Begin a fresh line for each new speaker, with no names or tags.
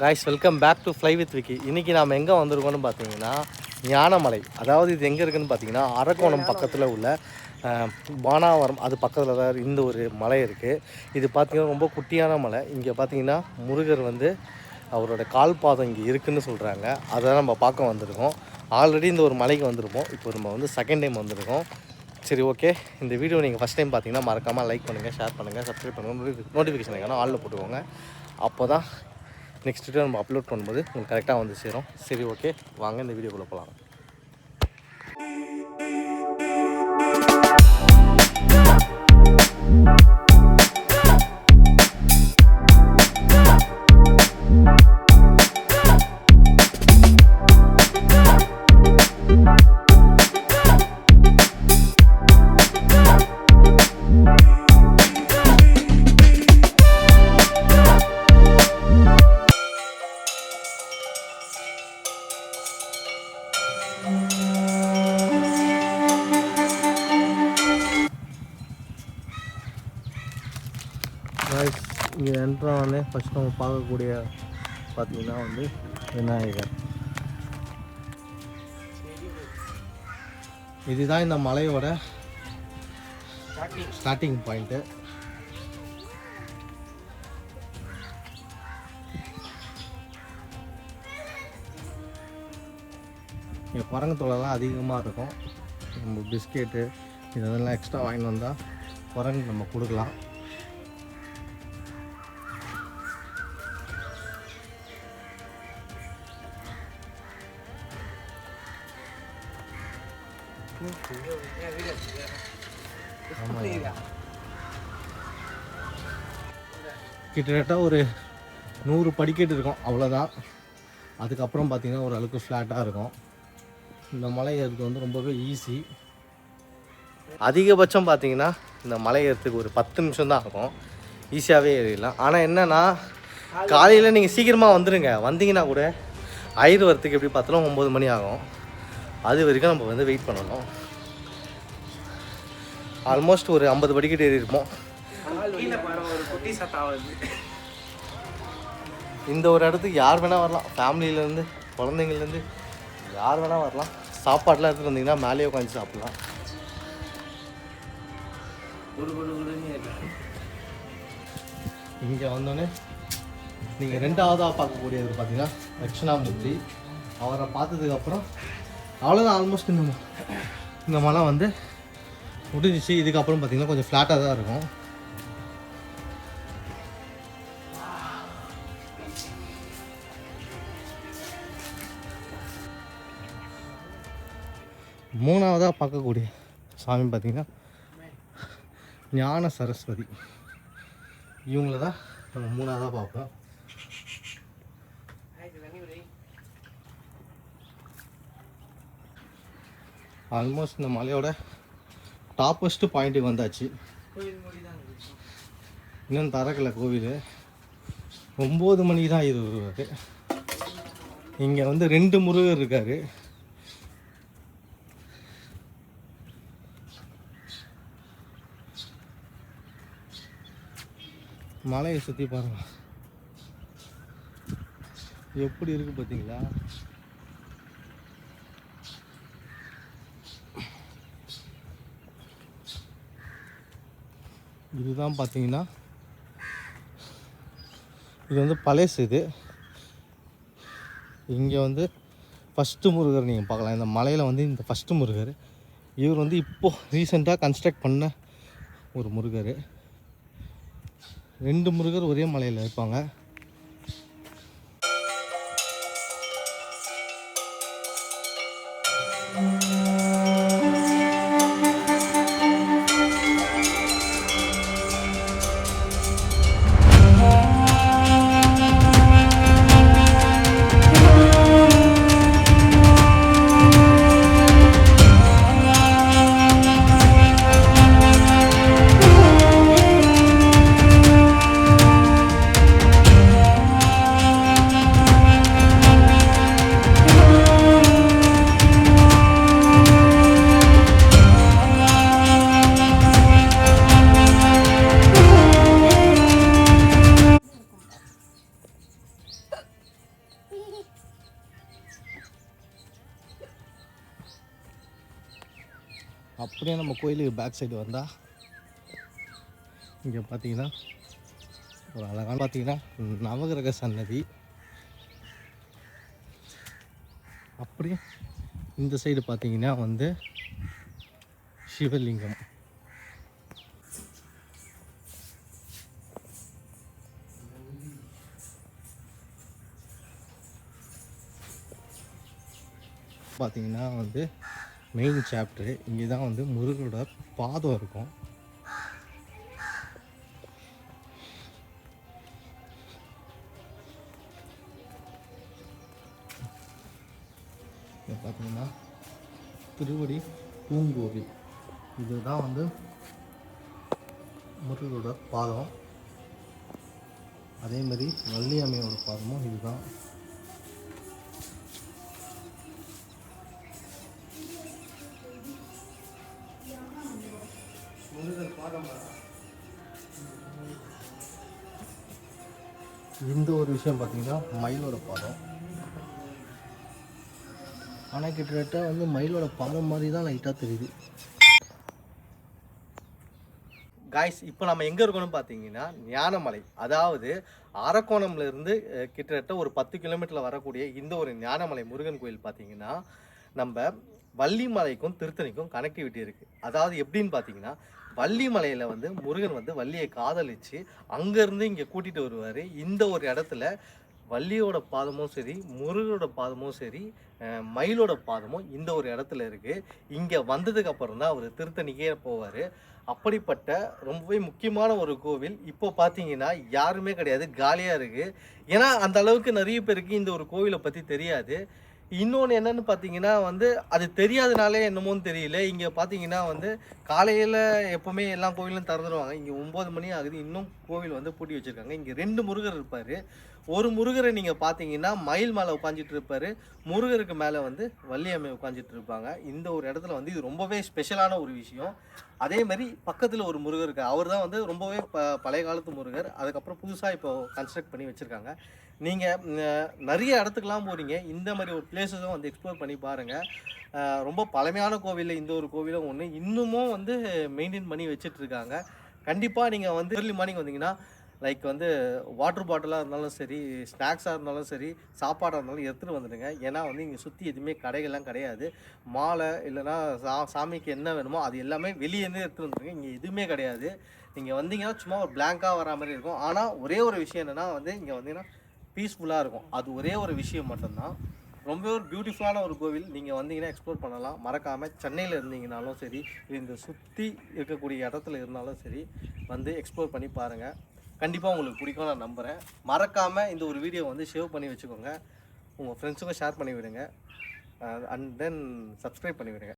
Guys welcome back to fly with Vicky. இன்றைக்கி நாம் எங்கே வந்திருக்கோம்னு பார்த்தீங்கன்னா ஞானமலை. அதாவது இது எங்கே இருக்குதுன்னு பார்த்தீங்கன்னா அரக்கோணம் பக்கத்தில் உள்ள பானாவரம், அது பக்கத்தில் தான் இந்த ஒரு மலை இருக்குது. இது பார்த்திங்கன்னா ரொம்ப குட்டியான மலை. இங்கே பார்த்திங்கன்னா முருகர் வந்து அவரோட கால் பாதம் இங்கே இருக்குதுன்னு சொல்கிறாங்க. அதை நம்ம பார்க்க வந்திருக்கோம். ஆல்ரெடி இந்த ஒரு மலைக்கு வந்திருப்போம். இப்போ நம்ம வந்து செகண்ட் டைம் வந்திருக்கோம். சரி, ஓகே. இந்த வீடியோ நீங்கள் ஃபஸ்ட் டைம் பார்த்தீங்கன்னா மறக்காமல் லைக் பண்ணுங்கள், ஷேர் பண்ணுங்கள், சப்ஸ்கிரைப் பண்ணுங்கள், நோட்டிஃபிகேஷன் ஐக்கான ஆலில் போட்டுக்கோங்க. அப்போ தான் நெக்ஸ்ட் வீடியோ நம்ம அப்லோட் பண்ணும்போது உங்களுக்கு கரெக்டாக வந்து சேரும். சரி, ஓகே, வாங்க இந்த வீடியோக்குள்ளே போகலாம். இங்கே என்ட்ரானே ஃபஸ்ட் நம்ம பார்க்கக்கூடிய பார்த்திங்கன்னா வந்து விநாயகர். இதுதான் இந்த மலையோட ஸ்டார்டிங் பாயிண்ட்டு. இங்கே குரங்கு தொலைலாம் அதிகமாக இருக்கும். நம்ம பிஸ்கெட்டு இதெல்லாம் எக்ஸ்ட்ரா வாங்கிட்டு வந்தால் குரங்கு நம்ம கொடுக்கலாம். கிட்டத்தட்ட ஒரு 100 படிக்கட்டு இருக்கும், அவ்வளோதான். அதுக்கப்புறம் பார்த்திங்கன்னா ஓரளவுக்கு ஃப்ளாட்டாக இருக்கும். இந்த மலை ஏறுறது வந்து ரொம்பவே ஈஸி. அதிகபட்சம் பார்த்திங்கன்னா இந்த மலை ஏறத்துக்கு ஒரு 10 நிமிஷம் தான் ஆகும். ஈஸியாகவே ஏறிடலாம். ஆனால் என்னென்னா காலையில் நீங்கள் சீக்கிரமாக வந்துடுங்க. வந்தீங்கன்னா கூட ஐயர் வரத்துக்கு எப்படி பார்த்தாலும் 9 மணி ஆகும். அது வரைக்கும் நம்ம வந்து வெயிட் பண்ணணும். ஆல்மோஸ்ட் ஒரு 50 படிக்கட்டு ஏறி இருப்போம். இந்த ஒரு இடத்துக்கு யார் வேணால் வரலாம். ஃபேமிலியிலேருந்து குழந்தைங்கள்லேருந்து யார் வேணால் வரலாம். சாப்பாடெலாம் எடுத்துகிட்டு வந்தீங்கன்னா மேலேயே உட்காந்து சாப்பிட்லாம். இங்கே வந்தோடனே நீங்கள் ரெண்டாவதாக பார்க்கக்கூடியது பார்த்தீங்கன்னா தட்சிணாமூர்த்தி. அவரை பார்த்ததுக்கப்புறம் அவ்வளோதான். ஆல்மோஸ்ட் இந்த மலை வந்து முடிஞ்சிச்சு. இதுக்கப்புறம் பார்த்திங்கன்னா கொஞ்சம் ஃப்ளாட்டாக தான் இருக்கும். மூணாவதாக பார்க்கக்கூடிய சாமி பார்த்திங்கன்னா ஞான சரஸ்வதி. இவங்கள தான் நம்ம மூணாவதாக பார்ப்போம். ஆல்மோஸ்ட் இந்த மலையோட டாப்பஸ்ட்டு பாயிண்ட்டுக்கு வந்தாச்சு. இன்னும் திறக்கல கோவில். 9 மணிக்கு தான் இது வருவார். இங்கே வந்து 2 முருகர் இருக்கார். மலையை சுற்றி பாருங்க எப்படி இருக்குது பார்த்தீங்களா? இதுதான் பார்த்தீங்கன்னா இது வந்து பழசு. இது இங்கே வந்து ஃபஸ்ட்டு முருகர் நீங்கள் பார்க்கலாம். இந்த மலையில் வந்து இந்த ஃபஸ்ட்டு முருகர். இவர் வந்து இப்போது ரீசெண்டாக கன்ஸ்ட்ரக்ட் பண்ண ஒரு முருகர். 2 முருகர் ஒரே மலையில் இருப்பாங்க. அப்படியே நம்ம கோயிலுக்கு பேக் சைடு வந்தால் இங்கே பார்த்தீங்கன்னா ஒரு அழகான பார்த்தீங்கன்னா நவகிரக சன்னதி. அப்படியே இந்த சைடு பார்த்தீங்கன்னா வந்து சிவலிங்கம். பார்த்தீங்கன்னா வந்து மெயின் சாப்டரு இங்கே தான் வந்து முருகனோட பாதம் இருக்கும். இங்கே பார்த்தீங்கன்னா திருவடி பூங்கோவில், இதுதான் வந்து முருகனோட பாதம். அதே மாதிரி வள்ளி அம்மையோட பாதமும் இதுதான். இந்த ஒரு விஷயம் பார்த்தீங்கன்னா மயிலோட பாதம். ஆனால் கிட்டத்தட்ட வந்து மயிலோட பாதம் மாதிரி தான் லைட்டாக தெரியுது. காய்ஸ், இப்போ நம்ம எங்கே இருக்கோம்னு பார்த்தீங்கன்னா ஞானமலை, அதாவது அரக்கோணம்லேருந்து கிட்டத்தட்ட ஒரு 10 கிலோமீட்டரில் வரக்கூடிய இந்த ஒரு ஞானமலை முருகன் கோயில் பார்த்தீங்கன்னா நம்ம வள்ளிமலைக்கும் திருத்தணிக்கும் கனெக்டிவிட்டி இருக்குது. அதாவது எப்படின்னு பார்த்தீங்கன்னா வள்ளிமலையில் வந்து முருகன் வந்து வள்ளியை காதலிச்சு அங்கேருந்து இங்கே கூட்டிகிட்டு வருவார். இந்த ஒரு இடத்துல வள்ளியோட பாதமும் சரி, முருகனோட பாதமும் சரி, மயிலோட பாதமும் இந்த ஒரு இடத்துல இருக்குது. இங்கே வந்ததுக்கு அப்புறம் தான் அவர் திருத்தணிக்கே போவார். அப்படிப்பட்ட ரொம்பவே முக்கியமான ஒரு கோவில். இப்போ பார்த்தீங்கன்னா யாருமே கிடையாது, காலியாக இருக்குது. ஏன்னா அந்த அளவுக்கு நிறைய பேருக்கு இந்த ஒரு கோவிலை பற்றி தெரியாது. இன்னொன்று என்னென்னு பார்த்தீங்கன்னா வந்து அது தெரியாதனாலே என்னமோன்னு தெரியல, இங்கே பார்த்தீங்கன்னா வந்து காலையில் எப்போவுமே எல்லா கோவிலும் திறந்துடுவாங்க. இங்கே 9 மணி ஆகுது, இன்னும் கோவில் வந்து பூட்டி வச்சுருக்காங்க. இங்கே 2 முருகர் இருப்பார். ஒரு முருகரை நீங்கள் பார்த்தீங்கன்னா மயில் மேலே உட்காந்துட்டு இருப்பார், முருகருக்கு மேலே வந்து வள்ளி அம்மை உட்காந்துட்டு இருப்பாங்க. இந்த ஒரு இடத்துல வந்து இது ரொம்பவே ஸ்பெஷலான ஒரு விஷயம். அதே மாதிரி பக்கத்தில் ஒரு முருகர் இருக்கார், அவர் தான் வந்து ரொம்பவே பழைய காலத்து முருகர். அதுக்கப்புறம் புதுசாக இப்போ கன்ஸ்ட்ரக்ட் பண்ணி வச்சுருக்காங்க. நீங்கள் நிறைய இடத்துக்குலாம் போகிறீங்க, இந்த மாதிரி ஒரு பிளேஸஸும் வந்து எக்ஸ்ப்ளோர் பண்ணி பாருங்கள். ரொம்ப பழமையான கோவிலில் இந்த ஒரு கோவிலும் ஒன்று இன்னமும் வந்து மெயின்டைன் பண்ணி வச்சிட்ருக்காங்க. கண்டிப்பாக நீங்கள் வந்து ஏர்லி மார்னிங் வந்தீங்கன்னா லைக் வந்து வாட்டர் பாட்டிலாக இருந்தாலும் சரி, ஸ்நாக்ஸாக இருந்தாலும் சரி, சாப்பாடாக இருந்தாலும் எடுத்துகிட்டு வந்துடுங்க. ஏன்னா வந்து இங்கே சுற்றி எதுவுமே கடைகள்லாம் கிடையாது. மாலை இல்லைனா சாமிக்கு என்ன வேணுமோ அது எல்லாமே வெளியேருந்து எடுத்துகிட்டு வந்துடுங்க. இங்கே எதுவுமே கிடையாது. நீங்கள் வந்தீங்கன்னா சும்மா ஒரு பிளாங்காக வரா மாதிரி இருக்கும். ஆனால் ஒரே ஒரு விஷயம் என்னென்னா வந்து இங்கே வந்தீங்கன்னா பீஸ்ஃபுல்லாக இருக்கும். அது ஒரே ஒரு விஷயம் மட்டும்தான். ரொம்ப ஒரு பியூட்டிஃபுல்லான ஒரு கோவில். நீங்கள் வந்தீங்கன்னா எக்ஸ்ப்ளோர் பண்ணலாம். மறக்காமல் சென்னையில் இருந்தீங்கனாலும் சரி, இந்த சுற்றி இருக்கக்கூடிய இடத்துல இருந்தாலும் சரி, வந்து எக்ஸ்ப்ளோர் பண்ணி பாருங்கள். கண்டிப்பாக உங்களுக்கு பிடிக்கும் நான் நம்புகிறேன். மறக்காமல் இந்த ஒரு வீடியோ வந்து சேவ் பண்ணி வச்சுக்கோங்க, உங்கள் ஃப்ரெண்ட்ஸுக்கும் ஷேர் பண்ணி விடுங்க, அண்ட் தென் சப்ஸ்கிரைப் பண்ணி விடுங்க.